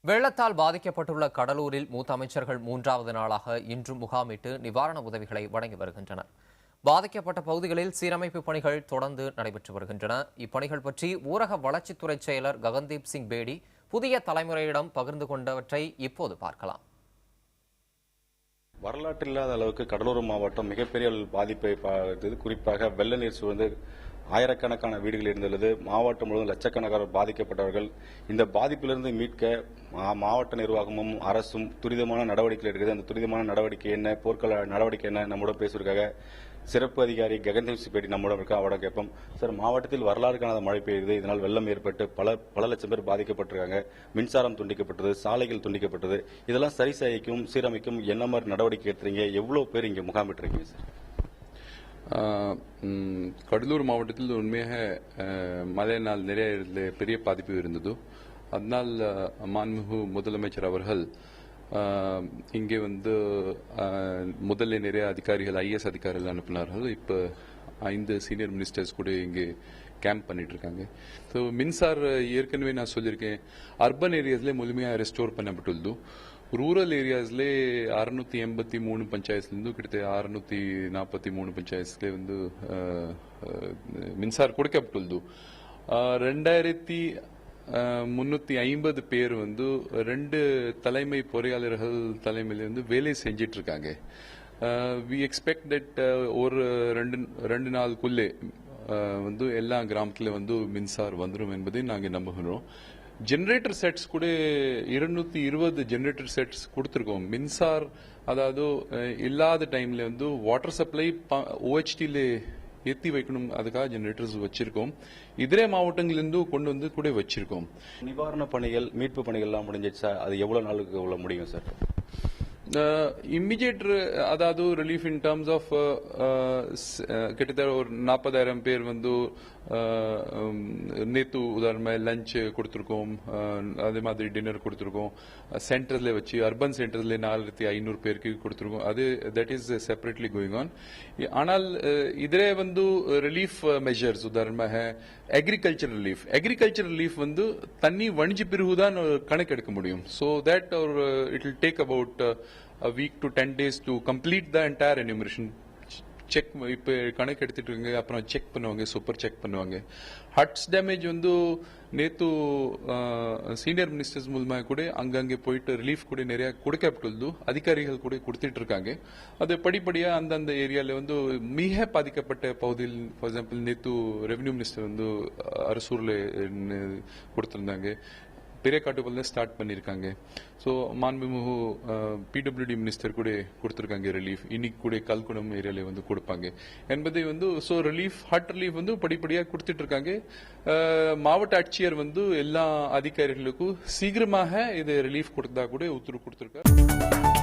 வெள்ளத்தால் பாதிக்கப்பட்டுள்ள கடலூரில் மூத்த அமைச்சர்கள் மூன்றாவது நாளாக இன்றும் முகாமிட்டு நிவாரண உதவிகளை வழங்கி வருகின்றனர். பாதிக்கப்பட்ட பகுதிகளில் சீரமைப்பு பணிகள் தொடர்ந்து நடைபெற்று வருகின்றன. இப்பணிகள் பற்றி ஊரக வளர்ச்சித்துறை செயலர் ககன்தீப் சிங் பேடி புதிய தலைமுறையிடம் பகிர்ந்து கொண்டவற்றை இப்போது பார்க்கலாம். வரலாற்றில் இல்லாத அளவுக்கு கடலூர் மாவட்டம் மிகப்பெரிய பாதிப்பை குறிப்பாக வெள்ள நீர் சூழ்ந்து ஆயிரக்கணக்கான வீடுகள் இருந்துள்ளது. மாவட்டம் முழுவதும் லட்சக்கணக்கான பாதிக்கப்பட்டவர்கள். இந்த பாதிப்பிலிருந்து மீட்க மாவட்ட நிர்வாகமும் அரசும் துரிதமான நடவடிக்கை எடுக்குது. அந்த துரிதமான நடவடிக்கை என்ன, போர்க்கால நடவடிக்கை என்ன, நம்மோட பேசுவதற்காக சிறப்பு அதிகாரி ககன்தீப் சிங் பேடி நம்மோட இருக்கா. அவட கேட்போம். சார், மாவட்டத்தில் வரலாறு காணாத மழை பெய்யுது. இதனால் வெள்ளம் ஏற்பட்டு பல லட்சம் பேர் பாதிக்கப்பட்டிருக்காங்க. மின்சாரம் துண்டிக்கப்பட்டது, சாலைகள் துண்டிக்கப்பட்டது. இதெல்லாம் சரி செய்யும் சீரமைக்கும் என்ன மாதிரி நடவடிக்கை எடுத்துறீங்க? எவ்வளவு பேர் இங்கே முகாமிட்டிருக்கீங்க சார்? கடலூர் மாவட்டத்தில் உண்மையாக மழையினால் நிறைய பெரிய பாதிப்பு இருந்தது. அதனால் மாண்புமிகு முதலமைச்சர் அவர்கள் இங்கே முதல்ல நிறைய அதிகாரிகள் IAS அதிகாரிகள் அனுப்பினார்கள். இப்போ 5 சீனியர் மினிஸ்டர்ஸ் கூட இங்கே கேம்ப் பண்ணிட்டு இருக்காங்க. ஸோ மின்சார் ஏற்கனவே நான் சொல்லியிருக்கேன், அர்பன் ஏரியாஸ்ல முழுமையாக ரெஸ்டோர் பண்ணப்பட்டுள்ளது. ರೂರಲ್ ಏರಿಯಾಸ್ಲೇ 683 ಪಂಚಾಯತ್ಲಿಂದ கிட்டத்தட்ட 643 பஞ்சாயத்ஸ்ல மின்சார கொடுக்கப்பட்டுள்ளது. 2350 பேர் 2 தலைமை பொறியாளர்கள் தலைமையில வேலை செஞ்சிட்டு இருக்காங்க. வி எக்ஸ்பெக்ட் தட் ஒரு ரெண்டு நாளுக்குள்ளே எல்லா கிராமத்துல மின்சார் வந்துடும் என்பதை நாங்கள் நம்புகிறோம். ஜெனரேட்டர் செட்ஸ் கூட 220 ஜெனரேட்டர் செட்ஸ் கொடுத்திருக்கோம். மின்சார் அதாவது இல்லாத டைம்ல வாட்டர் சப்ளை OHTல ஏற்றி வைக்கணும், அதுக்காக ஜெனரேட்டர்ஸ் வச்சிருக்கோம். இதர மாவட்டங்களிலிருந்து கொண்டு கூட வச்சிருக்கோம். நிவாரண பணிகள், மீட்பு பணிகள் எல்லாம் முடிஞ்சிடுச்சா? அது எவ்வளவு நாளுக்கு முடியும் சார்? இம்மிடியேட் அதாவது ரிலீஃப் இன் டர்ம்ஸ் ஆஃப் கிட்டத்தட்ட ஒரு 40,000 பேர் நேத்து உதாரணமா லஞ்ச் கொடுத்திருக்கோம், அதே மாதிரி டின்னர் கொடுத்திருக்கோம். சென்டர்ல வச்சு அர்பன் சென்டர்ல 4,500 பேருக்கு கொடுத்திருக்கோம். அது that is separately going on. ஆனால் இதே ரிலீஃப் மெஷர்ஸ் உதாரணமாக அக்ரிகல்ச்சர் ரிலீஃப் தண்ணி வணிஞ்சு பிறகுதான் கணக்கெடுக்க முடியும். So that it will take about a week to 10 days to complete the entire enumeration. Check இப்ப கணக்கு எடுத்துட்டு இருங்க, அப்புறம் செக் பண்ணுவாங்க, சூப்பர் செக் பண்ணுவாங்க. ஹட்ஸ் டேமேஜ் நேத்து சீனியர் மினிஸ்டர்ஸ் மூலமாக கூட அங்கங்கே போயிட்டு ரிலீஃப் கூட நிறைய கொடுக்கப்பட்டுள்ளது. அதிகாரிகள் கூட கொடுத்துட்டு இருக்காங்க. அது படிப்படியா அந்தந்த ஏரியால மிக பாதிக்கப்பட்ட பகுதியில், ஃபார் எக்ஸாம்பிள் நேத்து ரெவென்யூ மினிஸ்டர் அரசூர்ல கொடுத்திருந்தாங்க. பெரிய காட்டுப்பல்ல ஸ்டார்ட் பண்ணிருக்காங்க. ஸோ மாண்புமிகு PWD மினிஸ்டர் கூட கொடுத்திருக்காங்க ரிலீஃப். இன்னைக்கு கூட கல்குணம் ஏரியால கொடுப்பாங்க என்பதை ஸோ ரிலீஃப் ஹட் ரிலீஃப் படிப்படியாக கொடுத்துட்டு இருக்காங்க. மாவட்ட ஆட்சியர் எல்லா அதிகாரிகளுக்கும் சீக்கிரமாக இது ரிலீஃப் கொடுத்தா கூட உத்தரவு கொடுத்திருக்காரு.